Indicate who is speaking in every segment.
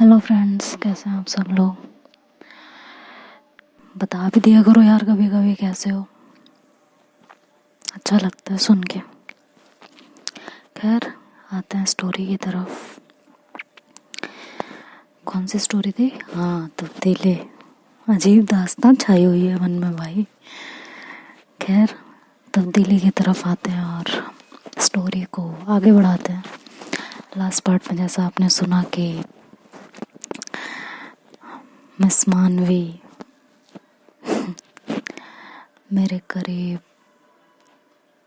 Speaker 1: Hello friends, कैसे हैं आप सब लोग। बता भी दिया करो यार कभी कभी कैसे हो। अच्छा लगता है सुन के। खैर, आते हैं स्टोरी की तरफ। कौन सी स्टोरी थी? हाँ, तब्दीली। अजीब दास्तां छाई हुई है मन में भाई। खैर, तब्दीली की तरफ आते हैं और स्टोरी को आगे बढ़ाते हैं। लास्ट पार्ट में जैसा आपने सुना कि मिस मानवी मेरे करीब,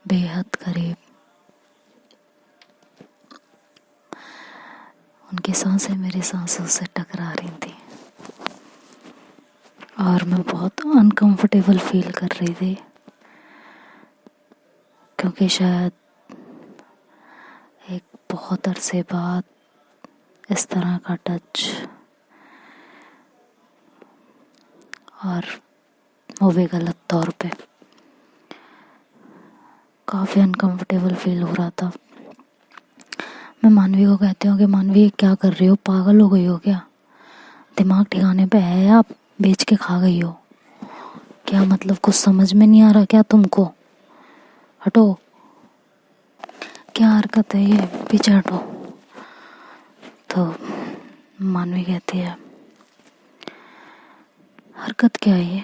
Speaker 1: बेहद करीब, उनकी सांसें मेरी सांसों से टकरा रही थी और मैं बहुत अनकंफर्टेबल फील कर रही थी, क्योंकि शायद एक बहुत अरसे बाद इस तरह का टच, और वो भी गलत तौर पे, काफ़ी अनकंफर्टेबल फील हो रहा था। मैं मानवी को कहती हूँ कि मानवी क्या कर रही हो, पागल हो गई हो क्या? दिमाग ठिकाने पे है या बेच के खा गई हो? क्या मतलब, कुछ समझ में नहीं आ रहा क्या तुमको? हटो, क्या हरकत है ये, पीछे हटो। तो मानवी कहती है, हरकत क्या है ये?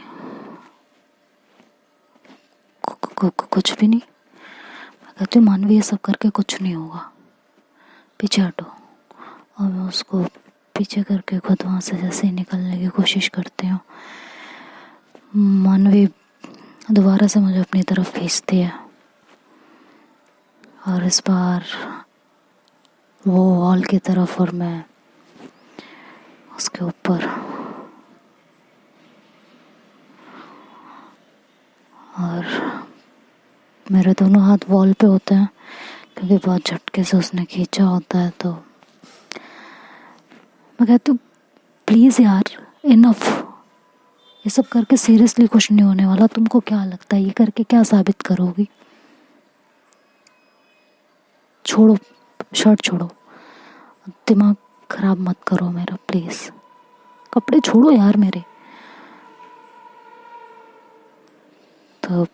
Speaker 1: कुछ भी नहीं। मैं कहती हूँ मानवी ये सब करके कुछ नहीं होगा, पीछे हटो। और मैं उसको पीछे करके खुद वहाँ से जैसे ही निकलने की कोशिश करती हूँ, मानवी दोबारा से मुझे अपनी तरफ खींचती है और इस बार वो वॉल की तरफ और मैं उसके ऊपर। और मेरे दोनों हाथ वॉल पे होते हैं क्योंकि बहुत झटके से उसने खींचा होता है। तो मैं कहती हूँ प्लीज़ यार, इनफ, ये सब करके सीरियसली कुछ नहीं होने वाला। तुमको क्या लगता है ये करके क्या साबित करोगी? छोड़ो, शर्ट छोड़ो, दिमाग खराब मत करो मेरा प्लीज़। कपड़े छोड़ो यार मेरे। तो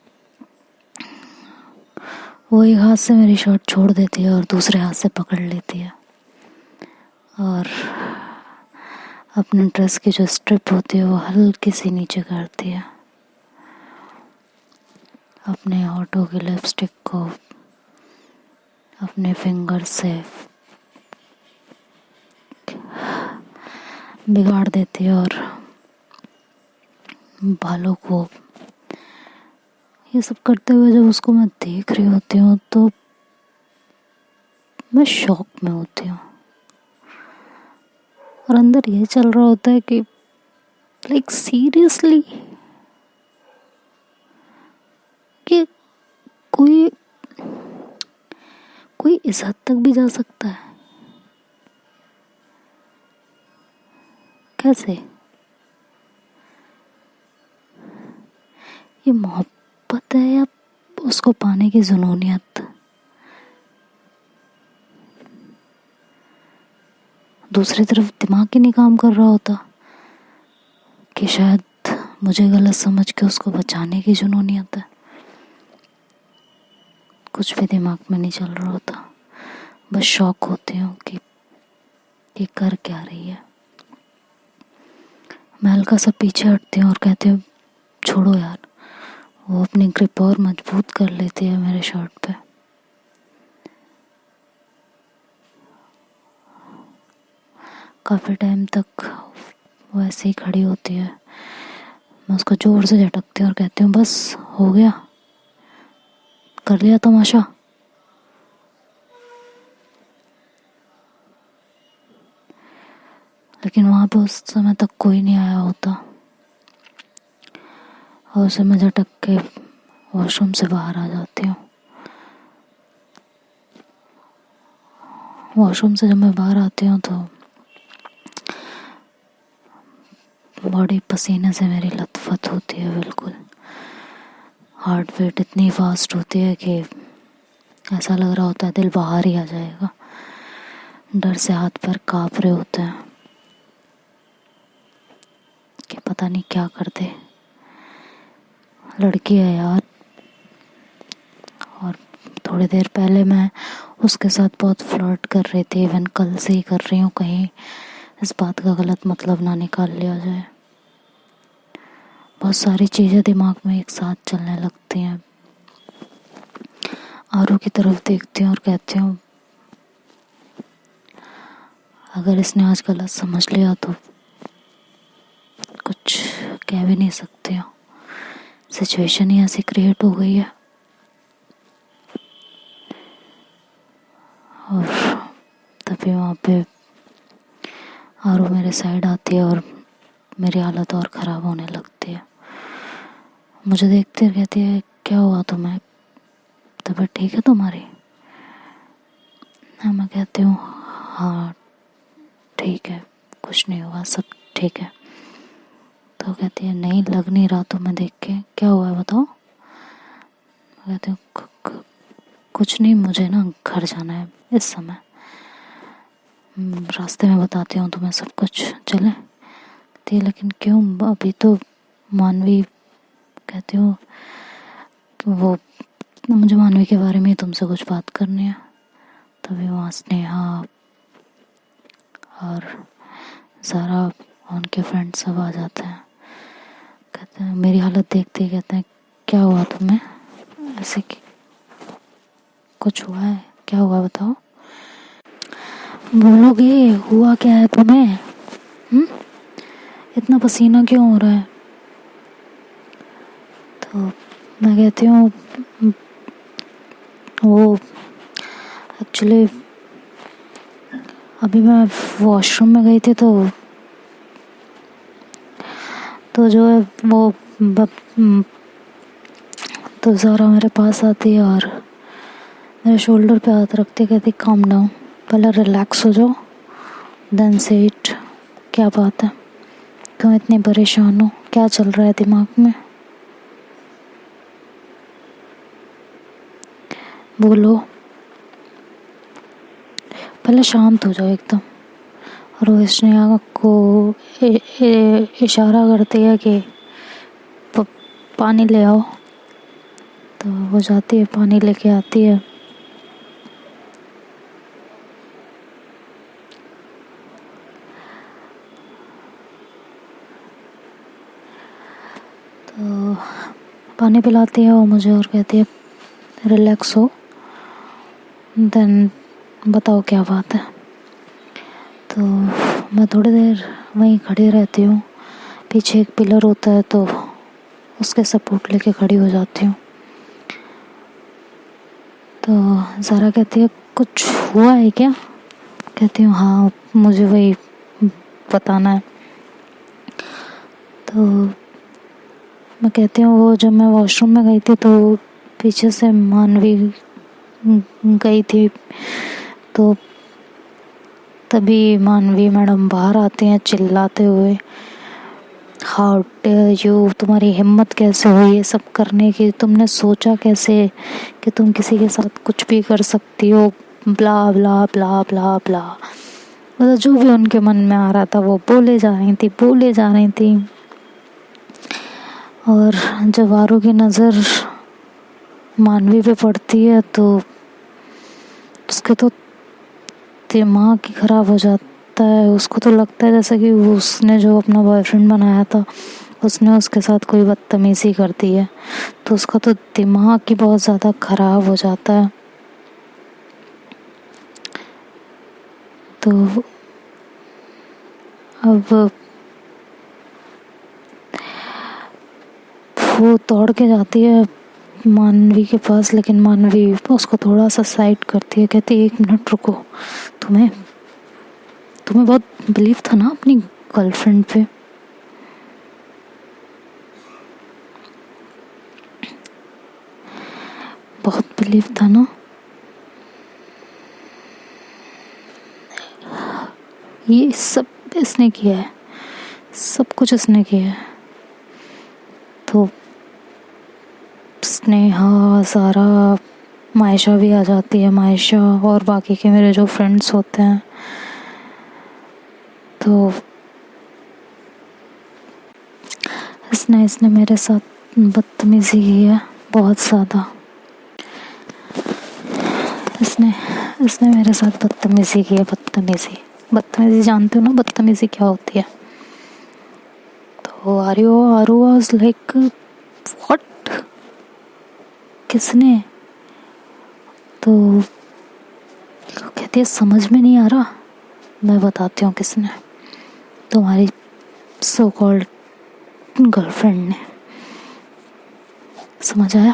Speaker 1: वो एक हाथ से मेरी शर्ट छोड़ देती है और दूसरे हाथ से पकड़ लेती है और अपने ड्रेस की जो स्ट्रिप होती है वो हल्की सी नीचे करती है। अपने होठों की लिपस्टिक को अपने फिंगर से बिगाड़ देती है और बालों को, ये सब करते हुए जब उसको मैं देख रही होती हूँ तो मैं शॉक में होती हूँ और अंदर ये चल रहा होता है कि लाइक सीरियसली, कि कोई कोई इस हद तक भी जा सकता है? कैसे? ये मोहब्बत है या उसको पाने की जुनूनियत? दूसरी तरफ दिमाग ही नहीं काम कर रहा होता कि शायद मुझे गलत समझ के उसको बचाने की जुनूनियत है। कुछ भी दिमाग में नहीं चल रहा होता, बस शॉक होती हूँ कि ये कर क्या रही है। मैं हल्का सा पीछे हटती हूँ और कहती हूँ छोड़ो यार। वो अपनी ग्रिप और मजबूत कर लेती है मेरे शर्ट पे। काफ़ी टाइम तक वो ऐसे ही खड़ी होती है। मैं उसको ज़ोर से झटकती हूँ और कहती हूँ बस हो गया, कर लिया तमाशा। लेकिन वहाँ पे उस समय तक कोई नहीं आया होता और उसे मैं झटक के वॉशरूम से बाहर आ जाती हूँ। वॉशरूम से जब मैं बाहर आती हूँ तो बॉडी पसीने से मेरी लथपथ होती है बिल्कुल। हार्ट बीट इतनी फास्ट होती है कि ऐसा लग रहा होता है दिल बाहर ही आ जाएगा। डर से हाथ पैर काँप रहे होते हैं। पता नहीं क्या कर दे। लड़की है यार, और थोड़ी देर पहले मैं उसके साथ बहुत फ्लर्ट कर रही थी, इवन कल से ही कर रही हूँ, कहीं इस बात का गलत मतलब ना निकाल लिया जाए। बहुत सारी चीज़ें दिमाग में एक साथ चलने लगती हैं। आरू की तरफ देखती हूँ और कहती हूँ अगर इसने आज गलत समझ लिया तो कुछ कह भी नहीं सकते हो, सिचुएशन ही ऐसी क्रिएट हो गई है। और तभी वहाँ पे आरू मेरे साइड आती है और मेरी हालत और ख़राब होने लगती है। मुझे देखते कहती है क्या हुआ तुम्हें, तबीयत ठीक है तुम्हारी? मैं कहती हूँ हाँ ठीक है, कुछ नहीं हुआ, सब ठीक है। तो कहती है नहीं लग नहीं रहा तुम्हें देख के, क्या हुआ है बताओ? कहती हूँ कुछ नहीं, मुझे ना घर जाना है इस समय, रास्ते में बताती हूँ तुम्हें सब कुछ, चले? कहती है लेकिन क्यों, अभी तो मानवी। कहती हूँ वो मुझे मानवी के बारे में ही तुमसे कुछ बात करनी है। तभी वहाँ स्नेहा और सारा उनके फ्रेंड सब आ जाते हैं। कहते हैं मेरी हालत देखते ही कहते हैं क्या हुआ तुम्हें, ऐसे कि कुछ हुआ है, क्या हुआ बताओ? बोलोगे हुआ क्या है तुम्हें? इतना पसीना क्यों हो रहा है? तो मैं कहती हूँ वो एक्चुअली अभी मैं वॉशरूम में गई थी तो जो है वो तो ज़ारा मेरे पास आती है और मेरे शोल्डर पे हाथ रखते कहती काम डाउन, पहले रिलैक्स हो जाओ, देन से इट। क्या बात है, क्यों इतनी परेशान हो, क्या चल रहा है दिमाग में, बोलो, पहले शांत हो जाओ एकदम। और वो स्नेहा को इशारा करती है कि पानी ले आओ। तो वो जाती है, पानी लेके आती है। तो पानी पिलाती है वो मुझे और कहती है रिलैक्स हो, देन बताओ क्या बात है। तो मैं थोड़ी देर वहीं खड़ी रहती हूँ, पीछे एक पिलर होता है तो उसके सपोर्ट लेके खड़ी हो जाती हूँ। तो ज़ारा कहती है कुछ हुआ है क्या? कहती हूँ हाँ मुझे वही बताना है। तो मैं कहती हूँ वो जब मैं वॉशरूम में गई थी तो पीछे से मानवी गई थी, तो तभी मानवी मैडम बाहर आती हैं चिल्लाते हुए हाउ डेयर यू, तुम्हारी हिम्मत कैसे हुई ये सब करने की, तुमने सोचा कैसे कि तुम किसी के साथ कुछ भी कर सकती हो, ब्ला ब्ला ब्ला ब्ला ब्ला। मतलब जो भी उनके मन में आ रहा था वो बोले जा रही थी। और जब आरू की नज़र मानवी पे पड़ती है तो उसके तो दिमाग ही ख़राब हो जाता है। उसको तो लगता है जैसे कि उसने जो अपना बॉयफ्रेंड बनाया था उसने उसके साथ कोई बदतमीज़ी कर दी है, तो उसका तो दिमाग ही बहुत ज़्यादा ख़राब हो जाता है। तो अब वो दौड़ के जाती है मानवी के पास, लेकिन मानवी उसको थोड़ा सा साइड करती है, कहती है 1 मिनट रुको, तुम्हें बहुत बिलीव था ना अपनी गर्लफ्रेंड पे, बहुत बिलीव था ना, ये सब इसने किया है, सब कुछ इसने किया है। तो स्नेहा ज़ारा मायशा भी आ जाती है, मायशा और बाकी के मेरे जो फ्रेंड्स होते हैं। तो इसने मेरे साथ बदतमीजी की है, बहुत ज़्यादा। इसने मेरे साथ बदतमीजी की है, बदतमीजी जानते हो ना बदतमीजी क्या होती है? तो आरू वाज लाइक व्हाट, किसने? तो कहती है समझ में नहीं आ रहा। मैं बताती हूँ किसने। तुम्हारी सो कॉल्ड गर्लफ्रेंड ने। समझ आया?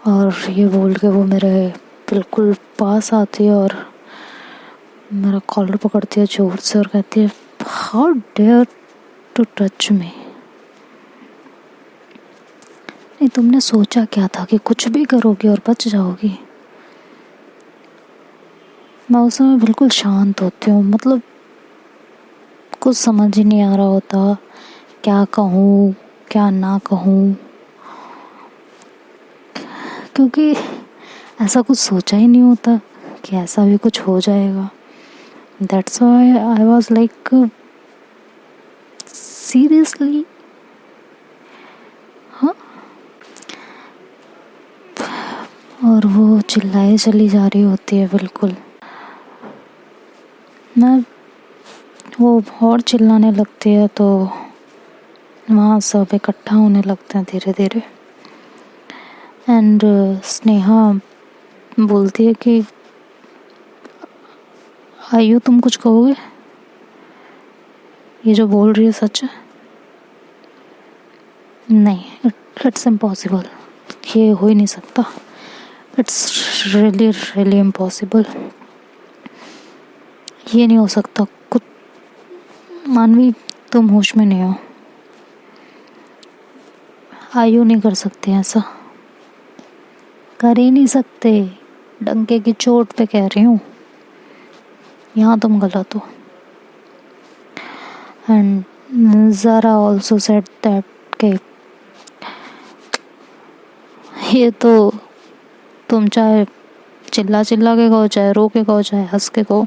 Speaker 1: और ये बोल के वो मेरे बिल्कुल पास आती है और मेरा कॉलर पकड़ती है जोर से और कहती है how dare to touch me. नहीं, तुमने सोचा क्या था कि कुछ भी करोगी और बच जाओगी? मैं उस समय बिल्कुल शांत होती हूँ, मतलब कुछ समझ ही नहीं आ रहा होता क्या कहूँ क्या ना कहूँ, क्योंकि ऐसा कुछ सोचा ही नहीं होता कि ऐसा भी कुछ हो जाएगा। That's why I was like seriously. हाँ, और वो चिल्लाए चली जा रही होती है बिल्कुल। मैं वो और चिल्लाने लगती है तो वहाँ सब इकट्ठा होने लगते हैं धीरे धीरे। एंड स्नेहा बोलती है कि आयु तुम कुछ कहोगे? ये जो बोल रही है सच है? नहीं, इट्स इम्पॉसिबल, ये हो ही नहीं सकता। इट्स रियली रियली इम्पॉसिबल, ये नहीं हो सकता। कुछ मानवी, तुम होश में नहीं हो। आयु नहीं कर सकते ऐसा, कर ही नहीं सकते। डंके की चोट पे कह रही हूँ, यहाँ तुम गलत हो। एंड ज़रा ऑल्सो सेड दैट के ये तो तुम चाहे चिल्ला चिल्ला के कहो, चाहे रो के कहो, चाहे हंस के कहो,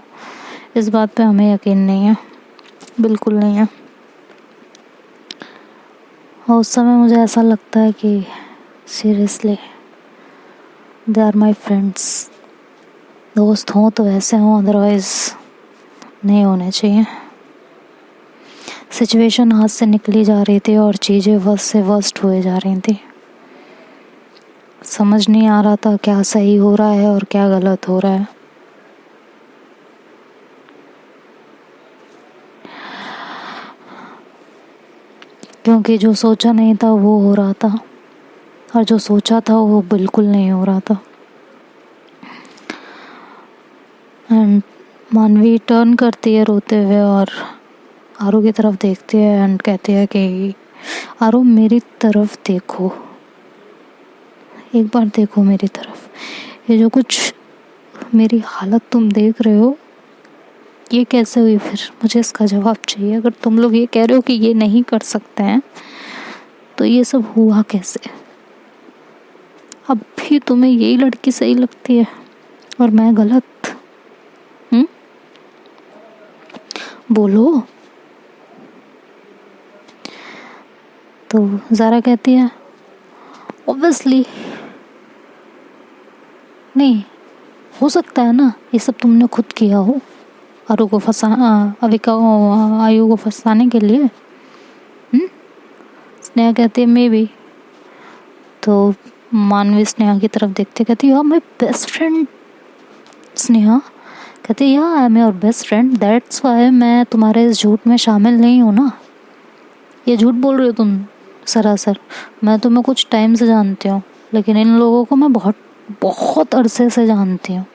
Speaker 1: इस बात पे हमें यकीन नहीं है, बिल्कुल नहीं है। और उस समय मुझे ऐसा लगता है कि seriously they are my friends. दोस्त हों तो ऐसे हों, अदरवाइज नहीं होने चाहिए। सिचुएशन हाथ से निकली जा रही थी और चीज़ें वर्स्ट से वर्स्ट हुए जा रही थी। समझ नहीं आ रहा था क्या सही हो रहा है और क्या गलत हो रहा है। क्योंकि जो सोचा नहीं था वो हो रहा था और जो सोचा था वो बिल्कुल नहीं हो रहा था। एंड मानवी टर्न करती है रोते हुए और आरू की तरफ देखती है एंड कहती है कि आरू मेरी तरफ देखो, एक बार देखो मेरी तरफ। ये जो कुछ मेरी हालत तुम देख रहे हो ये कैसे हुई? फिर मुझे इसका जवाब चाहिए। अगर तुम लोग ये कह रहे हो कि ये नहीं कर सकते हैं तो ये सब हुआ कैसे? अब भी तुम्हें यही लड़की सही लगती है और मैं गलत? बोलो। तो ज़ारा कहती है ऑब्वियसली नहीं हो सकता है ना, ये सब तुमने खुद किया हो आरू को अविका आयु को फंसाने के लिए। स्नेहा कहती है मे बी। तो मानवी स्नेहा की तरफ देखते कहती है माय बेस्ट फ्रेंड। स्नेहा कहती है I am your best friend, that's why मैं तुम्हारे इस झूठ में शामिल नहीं हूँ ना। ये झूठ बोल रही हो तुम सरासर। मैं तुम्हें कुछ टाइम से जानती हूँ लेकिन इन लोगों को मैं बहुत बहुत अरसे से जानती हूँ,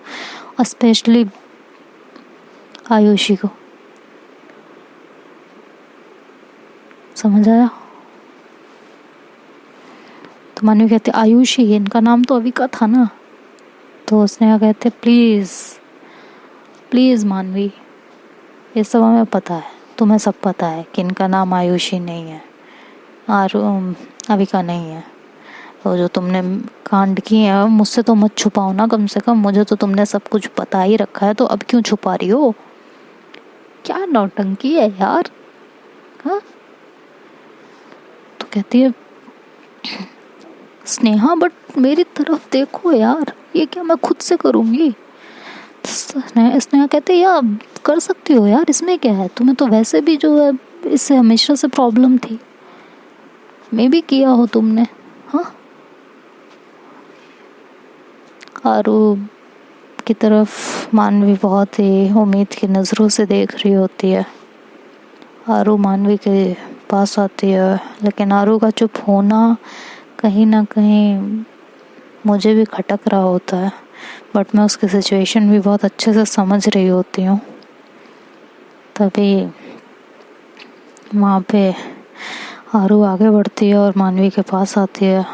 Speaker 1: स्पेशली आयुषी को। समझ आया? तो मानवी कहती आयुषी, इनका नाम तो अविका था ना। तो उसने कहते प्लीज़ प्लीज़ मानवी, ये सब हमें पता है, तुम्हें सब पता है कि इनका नाम आयुषी नहीं है, अविका नहीं है। तो जो तुमने कांड किए हैं मुझसे तो मत छुपाओ ना, कम से कम मुझे तो तुमने सब कुछ बता ही रखा है, तो अब क्यों छुपा रही हो? क्या नौटंकी है यार। हाँ, कहती है स्नेहा बट मेरी तरफ देखो यार, ये क्या मैं खुद से करूँगी। स्नेहा कहते यार कर सकती हो यार, इसमें क्या है, तुम्हें तो वैसे भी जो है इससे हमेशा से प्रॉब्लम थी, मे भी किया हो तुमने। हाँ, आरू की तरफ मानवी बहुत ही उम्मीद की नज़रों से देख रही होती है। आरू मानवी के पास आती है, लेकिन आरू का चुप होना कहीं ना कहीं मुझे भी खटक रहा होता है, बट मैं उसकी सिचुएशन भी बहुत अच्छे से समझ रही होती हूँ। तभी वहाँ पे आरू आगे बढ़ती है और मानवी के पास आती है।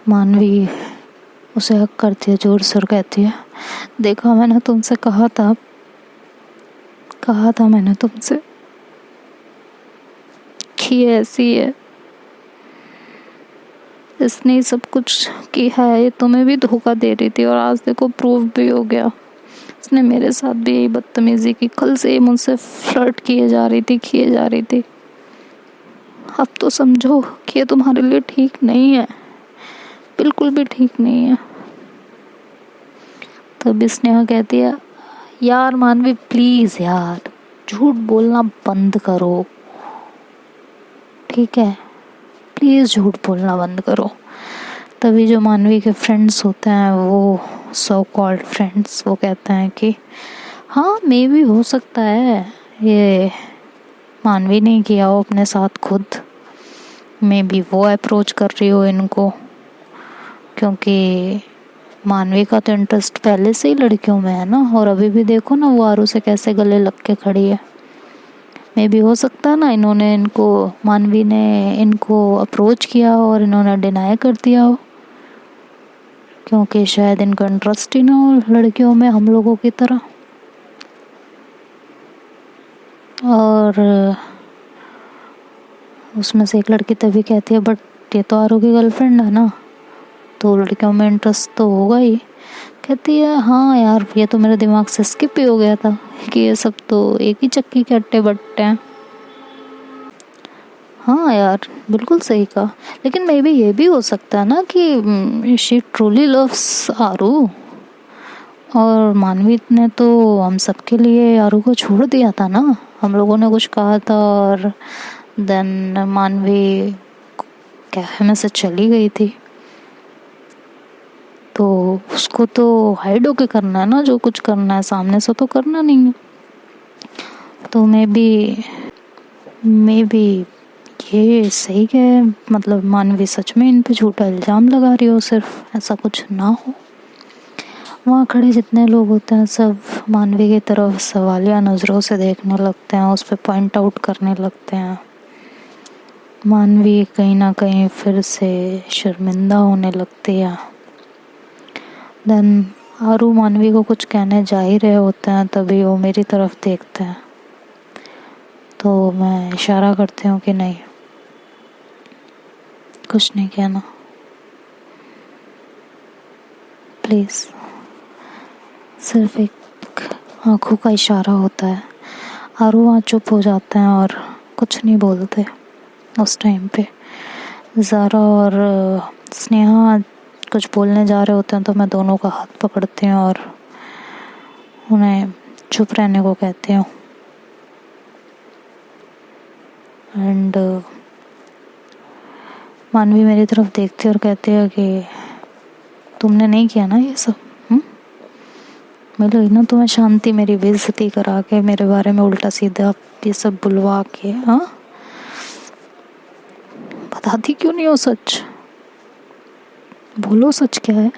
Speaker 1: मानवी उसे हक करती है जोर से और कहती है देखा मैंने तुमसे कहा था मैंने तुमसे कि ऐसी है, इसने सब कुछ किया है, ये तुम्हें भी धोखा दे रही थी और आज देखो प्रूव भी हो गया। इसने मेरे साथ भी यही बदतमीजी की, कल से ही मुझसे फ्लर्ट किए जा रही थी। अब तो समझो कि ये तुम्हारे लिए ठीक नहीं है, बिल्कुल भी ठीक नहीं है। तब स्नेहा कहती है यार मानवी प्लीज यार, झूठ बोलना बंद करो, ठीक है, प्लीज झूठ बोलना बंद करो। तभी जो मानवी के फ्रेंड्स होते हैं, वो सो कॉल्ड फ्रेंड्स, वो कहते हैं कि हाँ मे भी हो सकता है ये मानवी ने किया हो अपने साथ खुद, मे भी वो अप्रोच कर रही हो इनको, क्योंकि मानवी का तो इंटरेस्ट पहले से ही लड़कियों में है ना, और अभी भी देखो ना वो आरू से कैसे गले लग के खड़ी है। मे भी हो सकता है ना मानवी ने इनको अप्रोच किया और इन्होंने डिनाई कर दिया हो, क्योंकि शायद इनको इंटरेस्ट ही ना हो लड़कियों में हम लोगों की तरह। और उसमें से एक लड़की तभी कहती है बट ये तो आरू की गर्लफ्रेंड है ना, तो लड़कियों में इंटरेस्ट तो होगा ही। कहती है हाँ यार ये तो मेरे दिमाग से स्किप ही हो गया था कि ये सब तो एक ही चक्की के अट्टे बट्टे हैं। हाँ यार बिल्कुल सही कहा, लेकिन मे बी ये भी हो सकता है ना कि शी ट्रूली लव्स आरू, और मानवी ने तो हम सबके लिए आरू को छोड़ दिया था ना, हम लोगों ने कुछ कहा था और देन मानवी कैफे में से चली गई थी, तो उसको तो हाइड होके करना है ना, जो कुछ करना है सामने से तो करना नहीं है। तो मे बी ये सही है, मतलब मानवी सच में इन पे झूठा इल्ज़ाम लगा रही हो, सिर्फ ऐसा कुछ ना हो। वहाँ खड़े जितने लोग होते हैं सब मानवी की तरफ सवालिया नज़रों से देखने लगते हैं, उस पर पॉइंट आउट करने लगते हैं। मानवी कहीं ना कहीं फिर से शर्मिंदा होने लगती है। देन आरू मानवी को कुछ कहने जा ही रहे होते हैं, तभी वो मेरी तरफ देखते हैं, तो मैं इशारा करती हूँ कि नहीं कुछ नहीं कहना, प्लीज़। सिर्फ एक आँखों का इशारा होता है। आरू वहाँ चुप हो जाते हैं और कुछ नहीं बोलते। उस टाइम पे ज़ारा और स्नेहा कुछ बोलने जा रहे होते हैं, तो मैं दोनों का हाथ पकड़ती हूँ और उन्हें चुप रहने को कहती हूँ। एंड मानवी मेरी तरफ देखती है और कहती है कि तुमने नहीं किया ना ये सब, मिलो ना तुम्हें शांति, मेरी बेइज्जती करा के, मेरे बारे में उल्टा सीधा ये सब बुलवा के। हाँ, बताती क्यों नहीं हो सच, बोलो सच क्या है।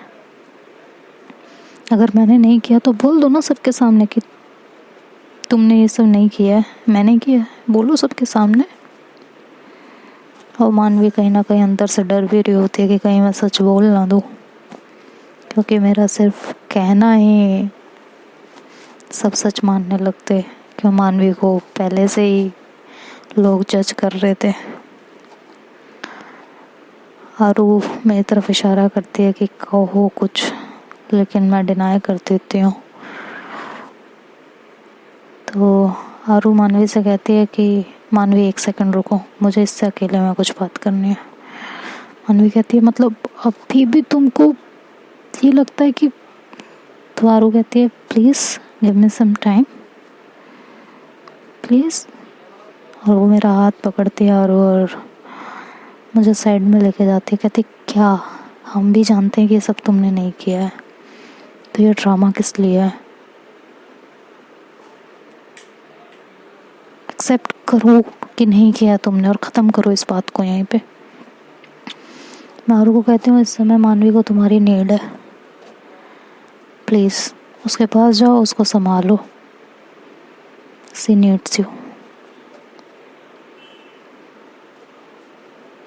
Speaker 1: अगर मैंने नहीं किया तो बोल दो ना सबके सामने कि तुमने ये सब नहीं किया है, मैंने किया है, बोलो सबके सामने। और मानवी कहीं ना कहीं अंदर से डर भी रही होती है कि कहीं मैं सच बोल ना दूँ, क्योंकि मेरा सिर्फ कहना ही सब सच मानने लगते, क्यों मानवी को पहले से ही लोग जज कर रहे थे। आरू मेरी तरफ इशारा करती है कि कहो कुछ, लेकिन मैं डिनाई कर देती हूँ। तो आरू मानवी से कहती है कि मानवी 1 सेकंड रुको, मुझे इससे अकेले में कुछ बात करनी है। मानवी कहती है मतलब अभी भी तुमको ये लगता है कि, तो आरू कहती है please give me some time please. और वो मेरा हाथ पकड़ती है आरू और मुझे साइड में लेके जाती है। कहती क्या, हम भी जानते हैं कि ये सब तुमने नहीं किया है, तो ये ड्रामा किस लिए है? एक्सेप्ट करो कि नहीं किया तुमने और ख़त्म करो इस बात को यहीं पे। मैं आरू को कहती हूँ इस समय मानवी को तुम्हारी नीड है, प्लीज़ उसके पास जाओ, उसको संभालो, सी नीड्स यू।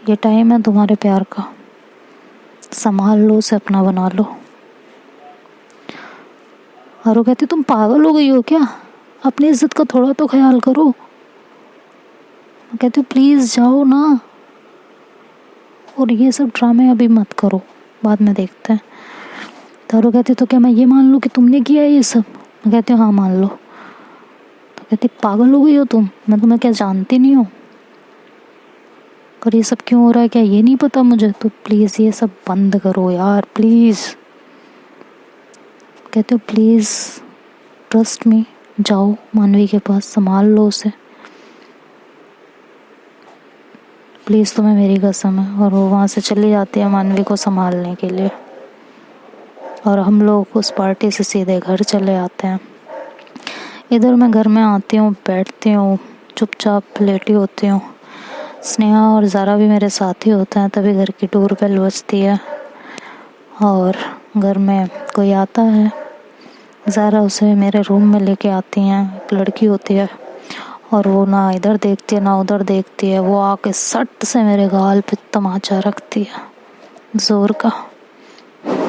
Speaker 1: ये टाइम है तुम्हारे प्यार का, संभाल लो उसे, अपना बना लो। आरू कहती तुम पागल हो गई हो क्या, अपनी इज्जत का थोड़ा तो ख्याल करो। मैं कहती हूँ प्लीज़ जाओ ना, और ये सब ड्रामे अभी मत करो, बाद में देखते हैं। तो आरू कहती तो क्या मैं ये मान लूँ कि तुमने किया है ये सब? मैं कहती हूँ हाँ मान लो। तो कहती पागल हो गई हो तुम, मैं तुम्हें क्या जानती नहीं हूँ? और ये सब क्यों हो रहा है क्या ये नहीं पता मुझे? तो प्लीज़ ये सब बंद करो यार प्लीज़। कहते हो प्लीज़ ट्रस्ट मी, जाओ मानवी के पास, संभाल लो उसे प्लीज़, तुम्हें मेरी कसम है। और वो वहाँ से चली जाती है मानवी को संभालने के लिए, और हम लोग उस पार्टी से सीधे घर चले आते हैं। इधर मैं घर में आती हूँ, बैठती हूँ, चुपचाप लेटी होती हूँ। स्नेहा और ज़ारा भी मेरे साथ ही होते हैं। तभी घर की डोरबेल बजती है और घर में कोई आता है। ज़ारा उसे मेरे रूम में लेके आती हैं, एक लड़की होती है, और वो ना इधर देखती है ना उधर देखती है। वो आके सट से मेरे गाल पे तमाचा रखती है जोर का।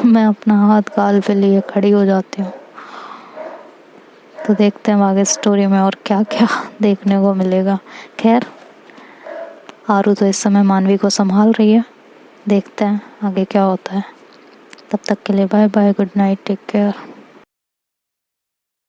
Speaker 1: मैं अपना हाथ गाल पे लिए खड़ी हो जाती हूँ। तो देखते हैं आगे स्टोरी में और क्या क्या देखने को मिलेगा। खैर आरू तो इस समय मानवी को संभाल रही है, देखते हैं आगे क्या होता है। तब तक के लिए bye bye, good night, take care.